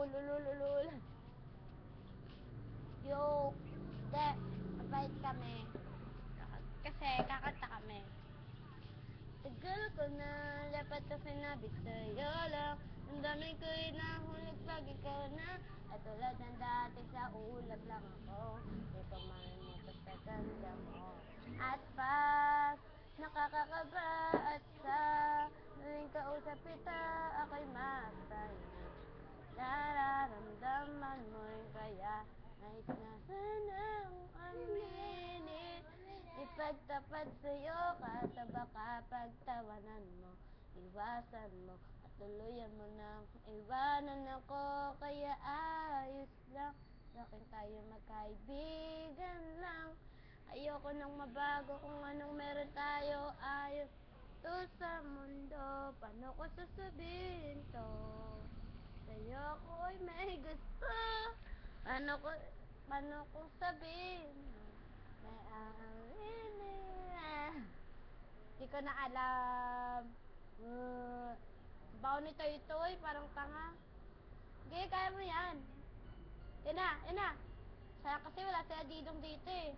Ululululul. Yo, de, mabait kami. Kasi kakanta kami. Tagal ko na, dapat na sinabi sa'yo lang. Ang dami ko inahulog pag ikaw na. At tulad ng dati sa ulap lang ako. Di ko malimutas sa ganda mo. At pag nakakakaba at sa muling kausap kita, ako'y masaya. Nararamdaman mo'y kaya nais na sanang aminin. Ipagtapat sa'yo kasi baka pagtawanan mo, iwasan mo at tuluyan mo nang iwanan ako. Kaya ayos lang, sakin tayo magkaibigan lang. Ayoko nang mabago kung anong meron tayo. Ayos to sa mundo, paano ko sasabihin to? Sa'yo ako'y may gusto. Paano ko sabihin? May aaminin. Di ko na alam. Baon nito ito'y parang tanga. Okay, kaya mo yan. Yan na. Saya kasi wala sila didong dito eh.